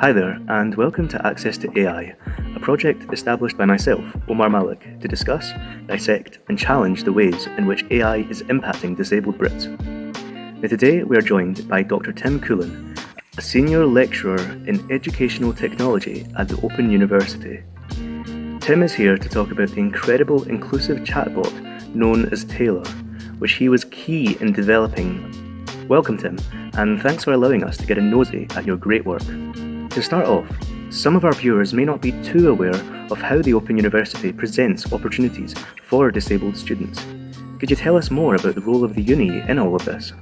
Hi there, and welcome to Access to AI, a project established by myself, Omar Malik, to discuss, dissect, and challenge the ways in which AI is impacting disabled Brits. Now today we are joined by Dr. Tim Coughlan, a senior lecturer in educational technology at the Open University. Tim is here to talk about the incredible inclusive chatbot known as Taylor, which he was key in developing. Welcome, Tim, and thanks for allowing us to get a nosy at your great work. To start off, some of our viewers may not be too aware of how the Open University presents opportunities for disabled students. Could you tell us more about the role of the uni in all of this?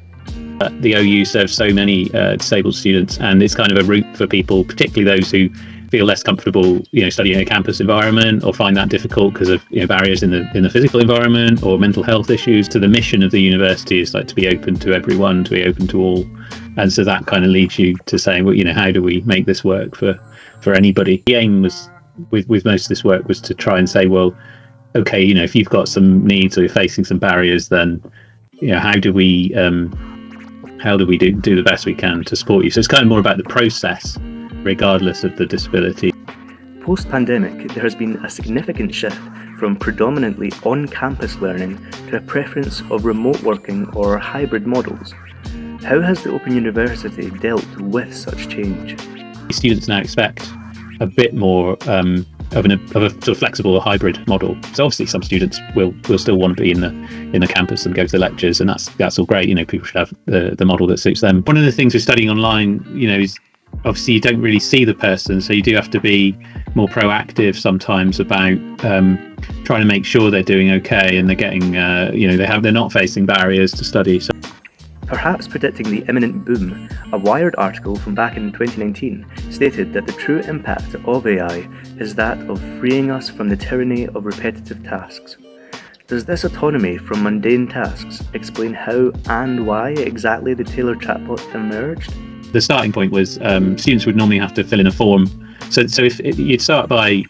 The OU serves so many disabled students, and it's kind of a route for people, particularly those who feel less comfortable, studying in a campus environment, or find that difficult because of barriers in the physical environment or mental health issues. To the mission of the university is to be open to everyone, to be open to all, and so that kind of leads you to saying, well, how do we make this work for anybody? The aim was with most of this work was to try and say, well, okay, if you've got some needs or you're facing some barriers, then how do we do the best we can to support you? So it's kind of more about the process, regardless of the disability. Post-pandemic, there has been a significant shift from predominantly on-campus learning to a preference of remote working or hybrid models. How has the Open University dealt with such change? Students now expect a bit more of a sort of flexible or hybrid model. So obviously some students will still want to be in the campus and go to the lectures, and that's all great. People should have the model that suits them. One of the things we're studying online, is obviously you don't really see the person, so you do have to be more proactive sometimes about trying to make sure they're doing okay and they're getting they're not facing barriers to study. So perhaps predicting the imminent boom, a Wired article from back in 2019 stated that the true impact of AI is that of freeing us from the tyranny of repetitive tasks. Does this autonomy from mundane tasks explain how and why exactly the Taylor chatbot emerged? The starting point was students would normally have to fill in a form. So if you'd start by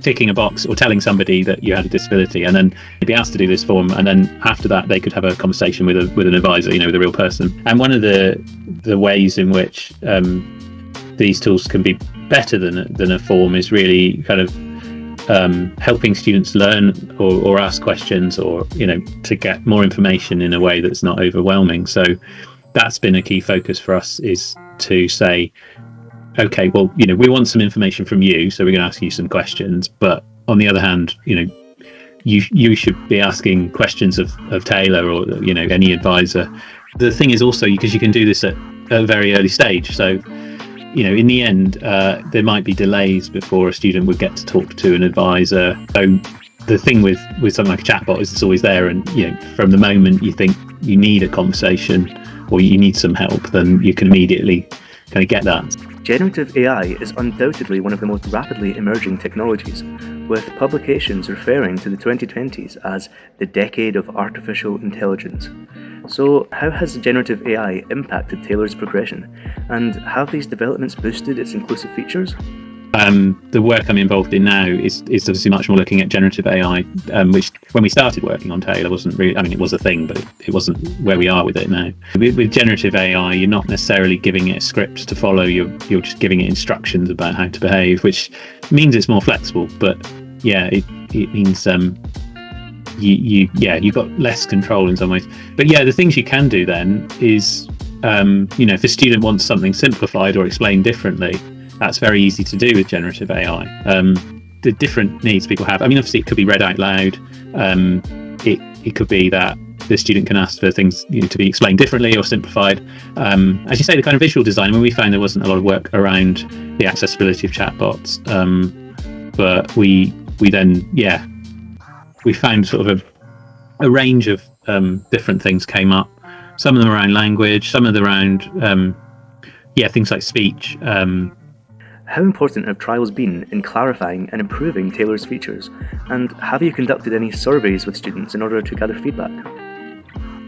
ticking a box or telling somebody that you had a disability, and then they'd be asked to do this form, and then after that they could have a conversation with an advisor, with a real person. And one of the ways in which these tools can be better than a form is really kind of helping students learn or ask questions, or to get more information in a way that's not overwhelming. So that's been a key focus for us, is to say, okay, well, we want some information from you, so we're going to ask you some questions. But on the other hand, you should be asking questions of Taylor or any advisor. The thing is also, because you can do this at a very early stage, so in the end, there might be delays before a student would get to talk to an advisor. So the thing with something like a chatbot is it's always there, and from the moment you think you need a conversation or you need some help, then you can immediately kind of get that. Generative AI is undoubtedly one of the most rapidly emerging technologies, with publications referring to the 2020s as the decade of artificial intelligence. So how has generative AI impacted Taylor's progression, and have these developments boosted its inclusive features? The work I'm involved in now is obviously much more looking at generative AI, which when we started working on Taylor wasn't really, it was a thing, but it wasn't where we are with it now. With generative AI, you're not necessarily giving it a script to follow, you're just giving it instructions about how to behave, which means it's more flexible, but it means you've got less control in some ways. But the things you can do then is, if a student wants something simplified or explained differently, that's very easy to do with generative AI. The different needs people have, obviously it could be read out loud. It could be that the student can ask for things to be explained differently or simplified. As you say, the kind of visual design, we found there wasn't a lot of work around the accessibility of chatbots, but we found sort of a range of different things came up. Some of them around language, some of them around things like speech. How important have trials been in clarifying and improving Taylor's features? And have you conducted any surveys with students in order to gather feedback?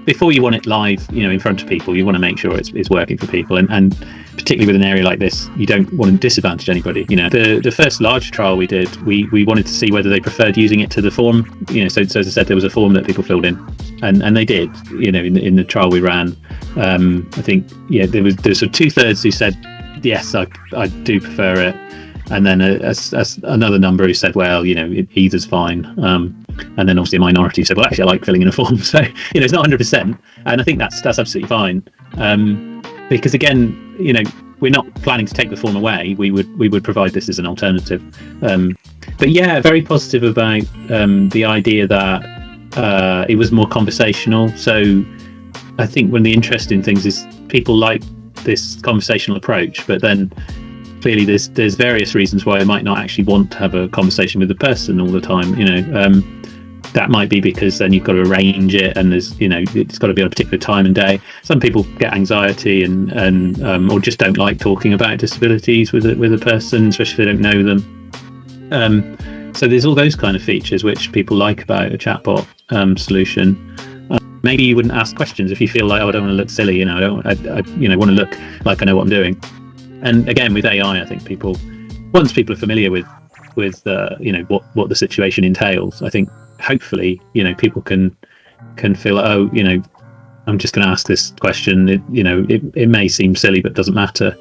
Before you want it live, in front of people, you want to make sure it's working for people. And particularly with an area like this, you don't want to disadvantage anybody. The first large trial we did, we wanted to see whether they preferred using it to the form. So as I said, there was a form that people filled in, and they did. In the trial we ran, I think there's sort of 2/3 who said yes, I do prefer it. And then another number who said, well, either's fine. And then obviously a minority said, well, actually, I like filling in a form. So, it's not 100%. And I think that's absolutely fine. Because again, we're not planning to take the form away. We would provide this as an alternative. But yeah, very positive about the idea that it was more conversational. So I think one of the interesting things is people like this conversational approach, but then clearly there's various reasons why I might not actually want to have a conversation with the person all the time. That might be because then you've got to arrange it, and there's it's got to be on a particular time and day. Some people get anxiety and or just don't like talking about disabilities with a person, especially if they don't know them. So there's all those kind of features which people like about a chatbot solution. Maybe you wouldn't ask questions if you feel like, I don't want to look silly. I want to look like I know what I'm doing. And again, with AI, I think once people are familiar with what the situation entails, I think hopefully people can feel like, I'm just going to ask this question. It may seem silly, but it doesn't matter.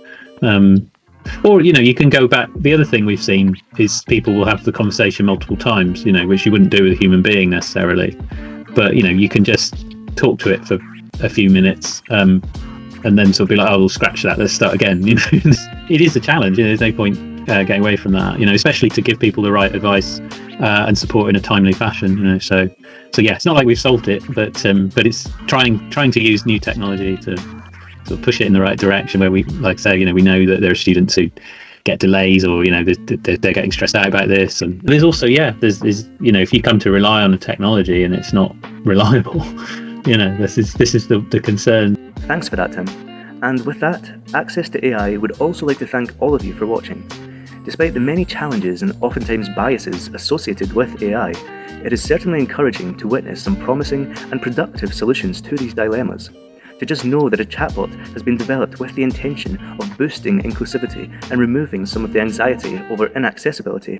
Or you can go back. The other thing we've seen is people will have the conversation multiple times, which you wouldn't do with a human being necessarily. But you can just talk to it for a few minutes. And then sort of be like, oh, we'll scratch that, let's start again. It is a challenge. There's no point getting away from that, especially to give people the right advice and support in a timely fashion. So yeah, it's not like we've solved it, but it's trying to use new technology to sort of push it in the right direction, where we, like I say, we know that there are students who get delays, or they're getting stressed out about this. And there's also there's if you come to rely on a technology and it's not reliable, this is the concern. Thanks for that, Tim. And with that, Access to AI would also like to thank all of you for watching. Despite the many challenges and oftentimes biases associated with AI, it is certainly encouraging to witness some promising and productive solutions to these dilemmas. To just know that a chatbot has been developed with the intention of boosting inclusivity and removing some of the anxiety over inaccessibility.